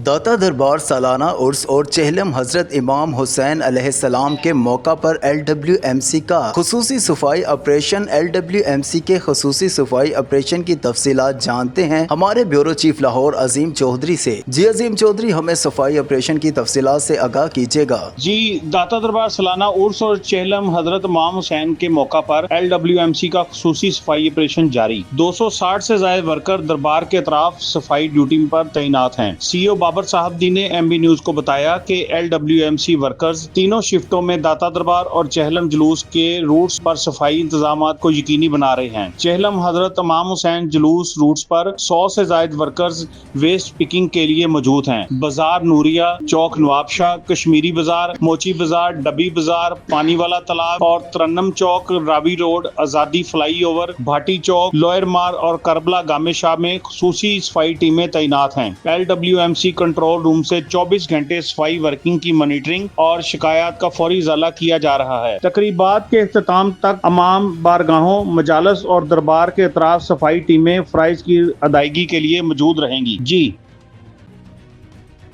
दाता दरबार सालाना उर्स और चहलम हजरत इमाम हुसैन अलैहिस्सलाम के मौका पर LWMC का खुसूसी सफाई ऑपरेशन। LWMC के खुसूसी सफाई ऑपरेशन की तफसीलात जानते हैं हमारे ब्यूरो चीफ लाहौर अजीम चौधरी से। जी अजीम चौधरी, हमें सफाई ऑपरेशन की तफसीलात से आगाह कीजिएगा। जी, दाता दरबार सालाना उर्स और चहलम हजरत इमाम हुसैन के मौका पर LWMC का खुसूसी सफाई ऑपरेशन जारी। 260 से ज्यादा वर्कर दरबार के अतराफ सफाई ड्यूटी पर तैनात हैं। CEO बाबर साहबदी ने MB न्यूज को बताया कि LWMC वर्कर्स तीनों शिफ्टों में दाता दरबार और चहलम जुलूस के रूट्स पर सफाई इंतजाम को यकीनी बना रहे हैं। चहलम हजरत इमाम हुसैन जुलूस रूट्स पर 100 से ज्यादा वर्कर्स वेस्ट पिकिंग के लिए मौजूद हैं। बाजार नूरिया, चौक नवाबशाह, कश्मीरी बाजार, मोची बाजार, डबी बाजार, पानी वाला तालाब और तरन्नम चौक, रावी रोड, आजादी फ्लाई ओवर, भाटी चौक, लोयर मार और करबला गामे शाह में खुसूसी सफाई टीमें तैनात हैं। LWMC कंट्रोल रूम से 24 घंटे सफाई वर्किंग की मॉनिटरिंग और शिकायत का फौरी इजाला किया जा रहा है। तकरीबात के इख्तिताम तक तमाम बारगाहों, मजालस और दरबार के अतराफ सफाई टीमें फराइज की अदायगी के लिए मौजूद रहेंगी। जी,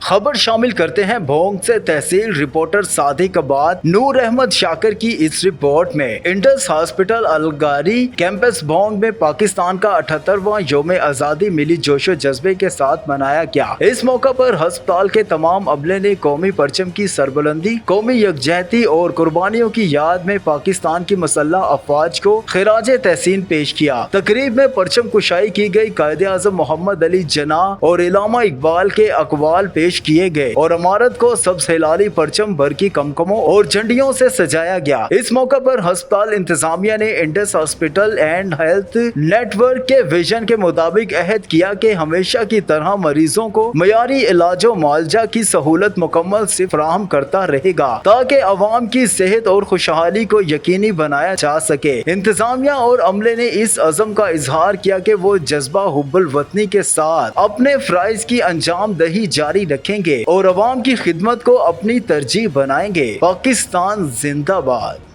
खबर शामिल करते हैं भोंग से। तहसील रिपोर्टर सादिक आबाद नूर अहमद शाकिर की इस रिपोर्ट में इंडस हॉस्पिटल अलगारी कैंपस भोंग में पाकिस्तान का 78वां यौम आज़ादी मिली जोशो जज्बे के साथ मनाया गया। इस मौका पर अस्पताल के तमाम अमले ने कौमी परचम की सरबुलंदी, कौमी यकजहती और कुर्बानियों की याद में पाकिस्तान की मुसल्लह अफवाज को खिराज तहसीन पेश किया। तकरीब में परचम कुशाई की गई, कायदे आज़म मोहम्मद अली जिन्नाह और इलामा इकबाल के अकवाल पेश किए गए और इमारत को सब्ज हिलाली परचम, बरकी कमकमों और झंडियों से सजाया गया। इस मौका पर अस्पताल इंतजामिया ने Indus hospital and health network के विजन के मुताबिक अहद किया कि हमेशा की तरह मरीजों को मयारी इलाजो मुआवजा की सहूलत मुकम्मल से फराहम करता रहेगा ताकि अवाम की सेहत और खुशहाली को यकीनी बनाया जा सके। इंतजामिया और अमले ने इस अज़म का इजहार किया कि वो जज्बा हुब्बुल वतनी के साथ अपने फराइज की अंजाम दही जारी रखेंगे और अवाम की खिदमत को अपनी तरजीह बनाएंगे। पाकिस्तान जिंदाबाद।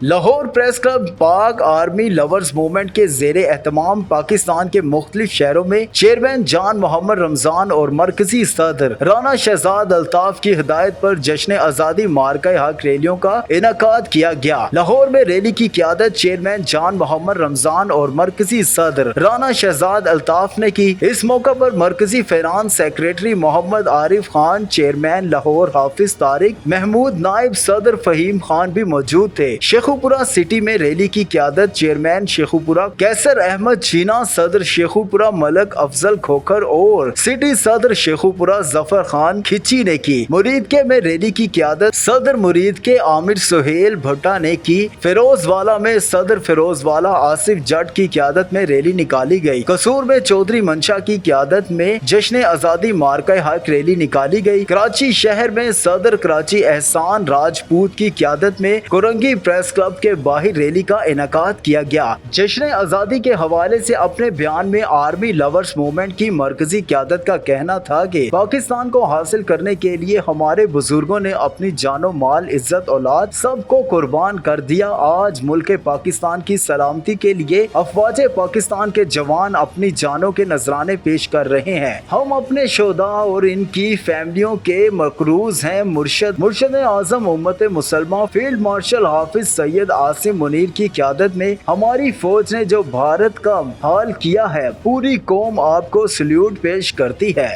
लाहौर प्रेस क्लब पाक आर्मी लवर्स मूवमेंट के जेर एहतमाम पाकिस्तान के मुख्तलिफ शहरों में चेयरमैन जान मोहम्मद रमजान और मरकजी सदर राना शहजाद अल्ताफ की हिदायत पर जश्न आज़ादी मार्का हक रैलियों का इनेकाद किया गया। लाहौर में रैली की क़यादत चेयरमैन जान मोहम्मद रमजान और मरकजी सदर राना शहजाद अल्ताफ ने की। इस मौका पर मरकजी finance secretary Mohammad Arif Khan, chairman Lahore Hafiz Tariq Mahmood, नायब सदर फहीम खान भी मौजूद थे। शेखुपुरा सिटी में रैली की क़यादत चेयरमैन शेखुपुरा कैसर अहमद चीना, सदर शेखुपुरा मलक अफजल खोखर और सिटी सदर शेखुपुरा जफर खान खिची ने की। मुरीदके में रैली की क़यादत सदर मुरीदके आमिर सुहेल भट्टा ने की। फिरोजवाला में सदर फिरोजवाला आसिफ जट की क़यादत में रैली निकाली गई। कसूर में चौधरी मंशा की क़यादत में जश्न आज़ादी मार्का हक रैली निकाली गई। कराची शहर में सदर कराची एहसान राजपूत की क़यादत में कुरंगी प्रेस क्लब के बाहर रैली का इनेकाद किया गया। जश्न आज़ादी के हवाले से अपने बयान में आर्मी लवर्स मूवमेंट की मरकजी क़यादत का कहना था कि पाकिस्तान को हासिल करने के लिए हमारे बुजुर्गों ने अपनी जानो माल, इज्जत, औलाद सबको कुर्बान कर दिया। आज मुल्क पाकिस्तान की सलामती के लिए अफवाज पाकिस्तान के जवान अपनी जानों के नजराने पेश कर रहे हैं। हम अपने शोधा और इनकी फैमिलियों के मकरूज हैं। मुर्शद आजम उम्मत मुसलमान फील्ड मार्शल हाफिज सैयद आसिम मुनीर की क़यादत में हमारी फौज ने जो भारत का हाल किया है, पूरी कौम आपको सल्यूट पेश करती है।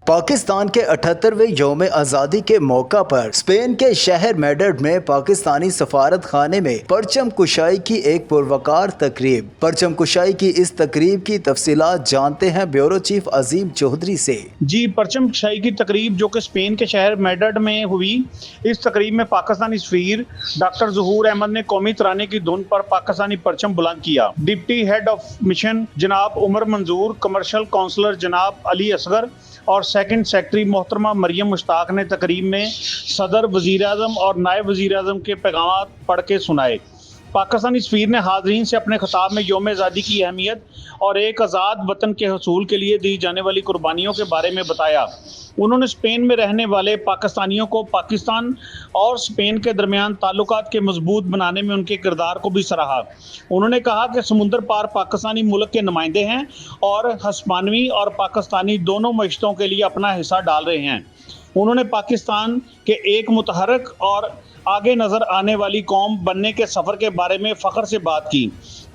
पाकिस्तान के 78वें यौम आज़ादी के मौका पर स्पेन के शहर मैड्रिड में पाकिस्तानी सफारत खाने में परचम कुशाई की एक पुरवकार तकरीब। परचम कुशाई की इस तकरीब की तफसीलात जानते हैं ब्यूरो चीफ अजीम चौधरी से। जी, परचम कुशाई की तकरीब जो कि स्पेन के शहर मैड्रिड में हुई, इस तकरीब में पाकिस्तानी सफीर डॉक्टर ज़हूर अहमद ने कौमी तराने की धुन पर पाकिस्तानी परचम बुलंद किया। डिप्टी हेड ऑफ मिशन जनाब उमर मंजूर, कमर्शियल काउंसलर जनाब अली असगर और सेकंड सेक्रेटरी मोहतरमा मरियम मुश्ताक ने तकरीब में सदर, वज़ीर आज़म और नायब वज़ीर आज़म के पैगाम पढ़ के सुनाए। पाकिस्तानी सफीर ने हाज़रीन से अपने खिताब में यौम आज़ादी की अहमियत और एक आज़ाद वतन के हसूल के लिए दी जाने वाली कुर्बानियों के बारे में बताया। उन्होंने स्पेन में रहने वाले पाकिस्तानियों को पाकिस्तान और स्पेन के दरमियान ताल्लुकात के मजबूत बनाने में उनके किरदार को भी सराहा। उन्होंने कहा कि समुंदर पार पाकिस्तानी मुल्क के नुमाइंदे हैं और हस्पानवी और पाकिस्तानी दोनों मईशतों के लिए अपना हिस्सा डाल रहे हैं। उन्होंने पाकिस्तान के एक मुतहरक और आगे नज़र आने वाली कौम बनने के सफ़र के बारे में फ़ख्र से बात की।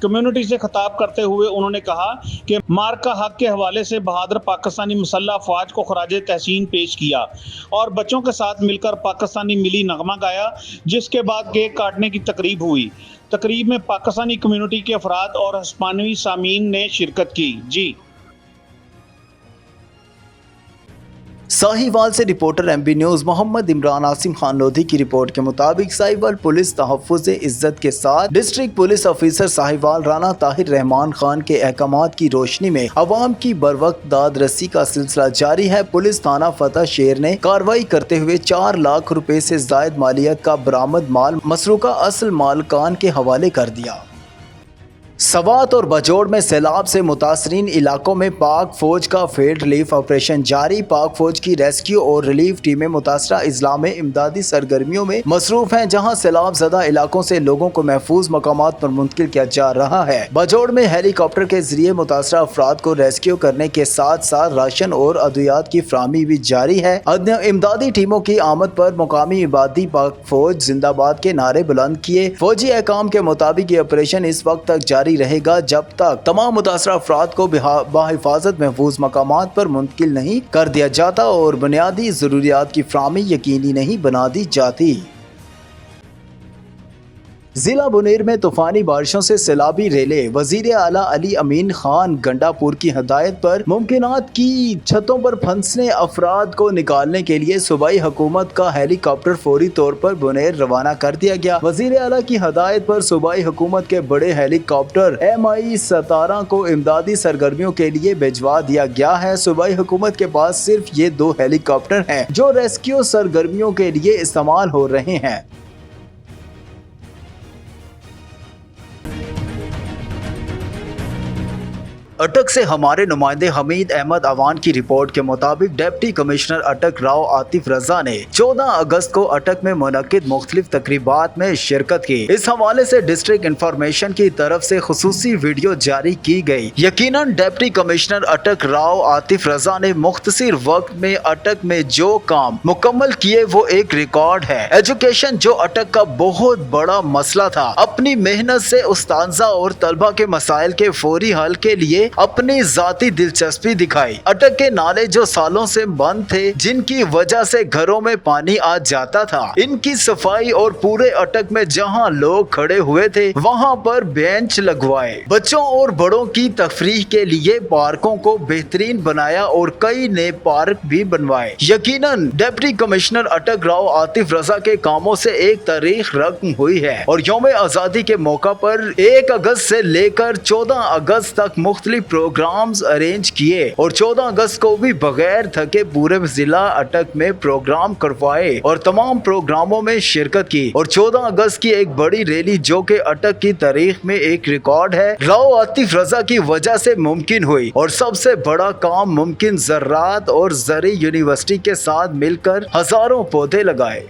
कम्युनिटी से खिताब करते हुए उन्होंने कहा कि मार्का हक के हवाले से बहादुर पाकिस्तानी मुसल्लह फ़ौज को खराज तहसीन पेश किया और बच्चों के साथ मिलकर पाकिस्तानी मिली नगमा गाया, जिसके बाद केक काटने की तकरीब हुई। तकरीब में पाकिस्तानी कम्युनिटी के अफराद और हस्पानवी सामीन ने शिरकत की। जी साहिवाल से reporter MB news Mohammad Imran Asim Khan Lodhi की रिपोर्ट के मुताबिक साहिवाल पुलिस तहफ़्फ़ुज़ इज़्ज़त के साथ district police officer Sahiwal Rana Tahir Rahman Khan के अहकामात की रोशनी में अवाम की बरवक्त दाद रसी का सिलसिला जारी है। पुलिस थाना फतह शेर ने कार्रवाई करते हुए 4 लाख रुपए से ज़ायद मालियत का बरामद माल मसरूका असल मालकान के हवाले कर दिया। सवात और बजोड़ में सैलाब से मुतासरीन इलाकों में पाक फौज का फील्ड रिलीफ ऑपरेशन जारी। पाक फौज की रेस्क्यू और रिलीफ टीमें मुतासरा अजला में इमदादी सरगर्मियों में मसरूफ हैं, जहां सैलाब ज़दा इलाकों से लोगों को महफूज मकामात पर मुंतकिल किया जा रहा है। बजोड़ में हेलीकॉप्टर के जरिए मुतासरा अफराद को रेस्क्यू करने के साथ साथ राशन और अद्वियात की फराहमी भी जारी है। इमदादी टीमों की आमद पर मुकामी इबादी पाक फौज जिंदाबाद के नारे बुलंद किए। फौजी अहकाम के मुताबिक ये ऑपरेशन इस वक्त तक जारी रहेगा जब तक तमाम मुतासरा अफराद को बाहिफाजत महफूज मकामात पर मुंतकिल नहीं कर दिया जाता और बुनियादी ज़रूरियात की फराहमी यकीनी नहीं बना दी जाती। जिला बुनेर में तूफानी बारिशों से सैलाबी रेले। वजीर आला अली अमीन खान गंडापुर की हदायत पर मुमकिनात की छतों पर फंसने अफराद को निकालने के लिए सूबाई हुकूमत का हेलीकॉप्टर फौरी तौर पर बुनेर रवाना कर दिया गया। वजीर आला की हदायत पर सूबाई हुकूमत के बड़े हेलीकॉप्टर MI-17 को इमदादी सरगर्मियों के लिए भिजवा दिया गया है। सूबाई हुकूमत के पास सिर्फ ये 2 हेलीकॉप्टर हैं जो रेस्क्यू सरगर्मियों के लिए इस्तेमाल हो रहे हैं। अटक से हमारे नुमाइंदे हमीद अहमद अवान की रिपोर्ट के मुताबिक डिप्टी कमिश्नर अटक राव आतिफ रजा ने 14 अगस्त को अटक में मुनक्किद मुख्तलिफ तकरीबात में शिरकत की। इस हवाले से डिस्ट्रिक्ट इंफॉर्मेशन की तरफ से खुसूसी वीडियो जारी की गई। यकीनन डिप्टी कमिश्नर अटक राव आतिफ रजा ने मुख्तसर वक्त में अटक में जो काम मुकम्मल किए वो एक रिकॉर्ड है। एजुकेशन जो अटक का बहुत बड़ा मसला था, अपनी मेहनत से उस्ताज़ा और तलबा के मसाइल के फौरी हल के लिए अपनी जाती दिलचस्पी दिखाई। अटक के नाले जो सालों से बंद थे, जिनकी वजह से घरों में पानी आ जाता था, इनकी सफाई और पूरे अटक में जहां लोग खड़े हुए थे वहां पर बेंच लगवाए। बच्चों और बड़ों की तफरीह के लिए पार्कों को बेहतरीन बनाया और कई नए पार्क भी बनवाए। यकीनन डिप्टी कमिश्नर अटक राव आतिफ रजा के कामों से एक तारीख रकम हुई है और यौम आज़ादी के मौका पर 1 अगस्त से लेकर 14 अगस्त तक मुख्तलिफ प्रोग्राम्स अरेंज किए और 14 अगस्त को भी बगैर थके पूरे जिला अटक में प्रोग्राम करवाए और तमाम प्रोग्रामों में शिरकत की। और 14 अगस्त की एक बड़ी रैली जो कि अटक की तारीख में एक रिकॉर्ड है, राव आतिफ रजा की वजह से मुमकिन हुई। और सबसे बड़ा काम मुमकिन ज़राअत और ज़री यूनिवर्सिटी के साथ मिलकर हजारों पौधे लगाए।